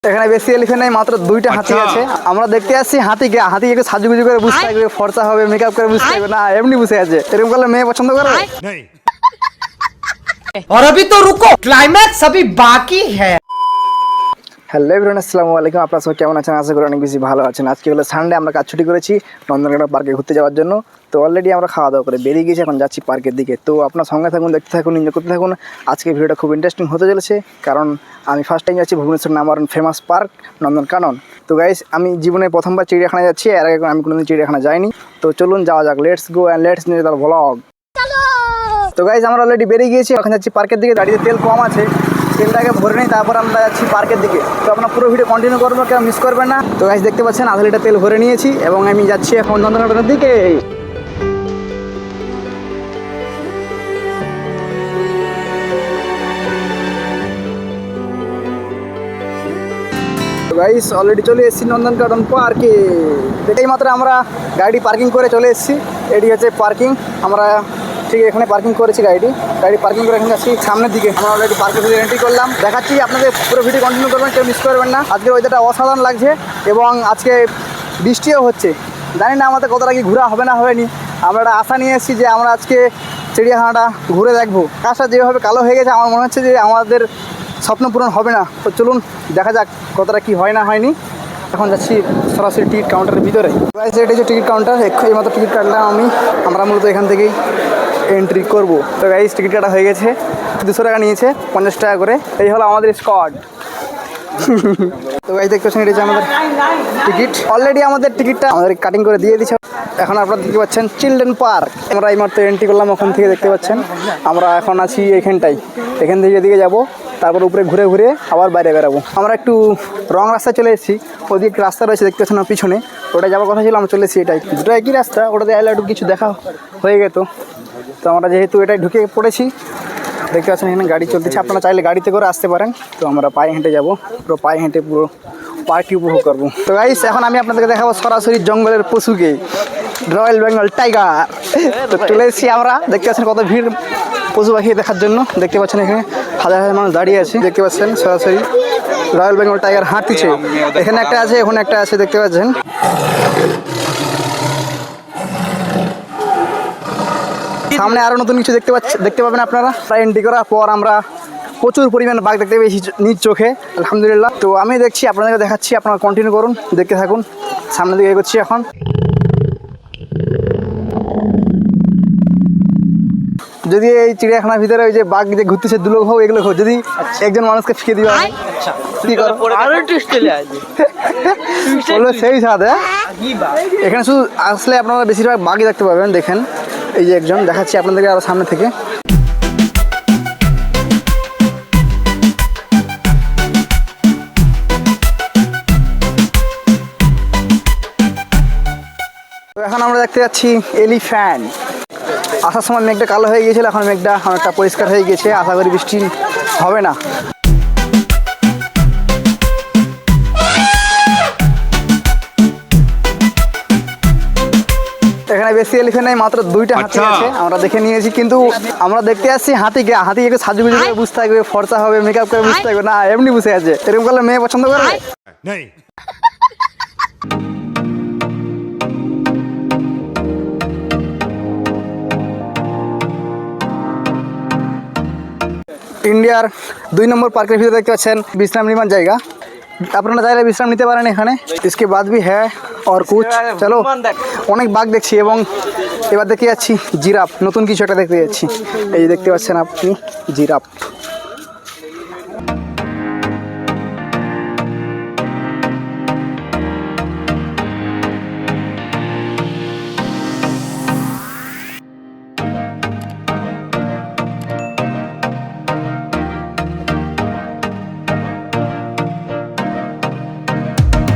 এখানে বেশি এলিফ্যান্ট নাই, মাত্র দুইটা হাতি আছে। আমরা দেখতে আসছি হাতিকে একটু সাজুগুজু করে বুঝতে হবে, ফর্সা হবে, মেকআপ করে বুঝতে হবে না, এমনি বুঝে আছে। এরকম করলে মেয়ে পছন্দ করে। और अभी तो रुको, क्लाइमैक्स अभी बाकी है। হ্যালো এভরিওয়ান, আসসালামু আলাইকুম। আপনারা সবাই কেমন আছেন? আশা করি অনেক বেশি ভালো আছেন। আজকে হলো সানডে, আমরা কাজ ছুটি করেছি নন্দনকানন পার্কে ঘুরতে যাওয়ার জন্য। তো অলরেডি আমরা খাওয়া দাওয়া করে বেরিয়ে গেছি, এখন যাচ্ছি পার্কের দিকে। তো আপনার সঙ্গে থাকুন, দেখতে থাকুন, এনজয় করতে থাকুন। আজকে ভিডিওটা খুব ইন্টারেস্টিং হতে চলেছে, কারণ আমি ফার্স্ট টাইম যাচ্ছি Bhubaneswar number famous park Nandankanan. তো গাইস, আমি জীবনে প্রথমবার চিড়িয়াখানায় যাচ্ছি, এর আগে আমি কোনোদিন চিড়িয়াখানা যাইনি। তো চলুন যাওয়া যাক, লেটস গো অ্যান্ড লেটস নিয়ে তার ব্লগ। তো গাইস, আমরা অলরেডি বেরিয়ে গিয়েছি, এখন যাচ্ছি পার্কের দিকে। গাড়িতে তেল কম আছে, তেলটাকে ভরে নেই, তারপর আমরা যাচ্ছি পার্কের দিকে। তো আপনার পুরো ভিডিও কন্টিনিউ করবো, কেউ মিস করবেন না। তো গাইস, দেখতে পাচ্ছেন আধা লিটার তেল ভরে নিয়েছি এবং আমি যাচ্ছি এখন নন্দনকাননের দিকে। গাইস, অলরেডি চলে এসেছি নন্দনকানন পার্কে। এই মাত্র আমরা গাড়ি পার্কিং করে চলে এসেছি। এটি হচ্ছে পার্কিং, আমরা ঠিক এখানে পার্কিং করেছি গাড়ি পার্কিং করে এখানে যাচ্ছি সামনের দিকে। আমরা অলরেডি পার্কের ভিতরে এন্ট্রি করলাম, দেখাচ্ছি আপনাদের পুরো ভিডিও কন্টিনিউ করবেন, কেউ মিস করবেন না। আজকের ওয়েদারটা অসাধারণ লাগছে এবং আজকে বৃষ্টিও হচ্ছে। জানি না আমাদের কতটা কি ঘোরা হবে না হয়নি। আমরা একটা আশা নিয়ে এসেছি যে আমরা আজকে চিড়িয়াখানাটা ঘুরে দেখবো। আকাশটা যেভাবে কালো হয়ে গেছে, আমার মনে হচ্ছে যে আমাদের স্বপ্ন পূরণ হবে না। তো চলুন দেখা যাক কতটা কি হয় না হয়নি। এখন যাচ্ছি সরাসরি টিকিট কাউন্টারের ভিতরে। এটা হচ্ছে টিকিট কাউন্টার, এই মাত্র টিকিট কাটলাম আমরা মূলত এখান থেকেই এন্ট্রি করব। তো গাইস, টিকিট কাটা হয়ে গেছে, 200 টাকা নিয়েছে, 50 টাকা করে। এই হলো আমাদের স্কট। তো গাইস, দেখতে পাচ্ছেন এটা হচ্ছে আমাদের টিকিট। অলরেডি আমাদের টিকিটটা আমাদের কাটিং করে দিয়ে দিচ্ছে। এখন আপনারা দেখতে পাচ্ছেন চিলড্রেন পার্ক। আমরা এই মাত্র এন্ট্রি করলাম, ওখান থেকে দেখতে পাচ্ছেন আমরা এখন আছি এখানটাই। এখান থেকে এদিকে যাব, তারপর উপরে ঘুরে ঘুরে আবার বাইরে বেরাবো। আমরা একটু রং রাস্তায় চলে এসেছি, ওদিকে একটা রাস্তা রয়েছে দেখতে পাচ্ছেন পিছনে, ওটা যাওয়ার কথা ছিল, আমরা চলে এসেছি এটাই। দুটো একই রাস্তা, ওটাতে আইলে একটু কিছু দেখা হয়ে যেত। তো আমরা যেহেতু এটাই ঢুকে পড়েছি, দেখতে পাচ্ছেন এখানে গাড়ি চলতেছে। আপনারা চাইলে গাড়িতে করে আসতে পারেন। তো আমরা পায়ে হেঁটে যাব, পুরো পায়ে হেঁটে পুরো পার্কটি উপভোগ করবো। তো গাইস, এখন আমি আপনাদেরকে দেখাবো সরাসরি জঙ্গলের পশুকে, রয়্যাল বেঙ্গল টাইগার। তো চলে এসেছি আমরা, দেখতে পাচ্ছেন কত ভিড় পশু পাখি দেখার জন্য। দেখতে পাচ্ছেন এখানে হাজার হাজার মানুষ দাঁড়িয়ে আছে, দেখতে পাচ্ছেন সরাসরি রয়্যাল বেঙ্গল টাইগার হাঁটছে। এখানে একটা আছে, ওখানে একটা আছে, দেখতে পাচ্ছেন। সামনে আরো নতুন কিছু দেখতে পাবেন আপনারা। এন্ট্রি করার পর আমরা প্রচুর পরিমাণে বাঘ দেখতে পেয়েছি নিজ চোখে, আলহামদুলিল্লাহ। তো আমি দেখছি, আপনাদেরকে দেখাচ্ছি, আপনারা কন্টিনিউ করুন, দেখতে থাকুন। সামনের দিকে এগোচ্ছি এখন। যদি এই চিড়িয়াখানার ভিতরে ওই যে বাঘ যে ঘুরতেছে দুলোক হোক, এগুলো হোক, যদি একজন মানুষকে ফিকে দিবা কি করো? সেই সাথে এখানে শুধু আসলে আপনারা বেশিরভাগ বাঘই দেখতে পাবেন। দেখেন এই যে একজন, দেখাচ্ছি আপনাদেরকে আরো সামনে থেকে। তো এখন আমরা দেখতে যাচ্ছি এলিফ্যান্ট। আসার সময় মেঘটা কালো হয়ে গিয়েছিল, এখন মেঘটা অনেকটা পরিষ্কার হয়ে গেছে, আশা করি বৃষ্টি হবে না। এখানে বেশি এলিফ্যান্ট নাই, মাত্র দুইটা হাতি আছে। আমরা দেখে নিয়েছি, কিন্তু আমরা দেখতে আসছি হাতিকে একটু সাজুগুজু করে বুঝতে হবে, ফর্সা হবে, মেকআপ করে বুঝতে হবে না, এমনি বুঝে আছে। এরকম করলে মেয়ে পছন্দ করে। ইন্ডিয়ার 2 নম্বর পার্কের ভিতরে দেখতে পাচ্ছেন বিশ্রাম নেওয়ার জায়গা। আপনারা চাইলে বিশ্রাম নিতে পারেন এখানে। इसके बाद भी है और कुछ। চলো, অনেক বাঘ দেখছি এবং এবার দেখতে যাচ্ছি জিরাফ, নতুন কিছু একটা দেখতে যাচ্ছি। এই যে দেখতে পাচ্ছেন আপনি জিরাফ।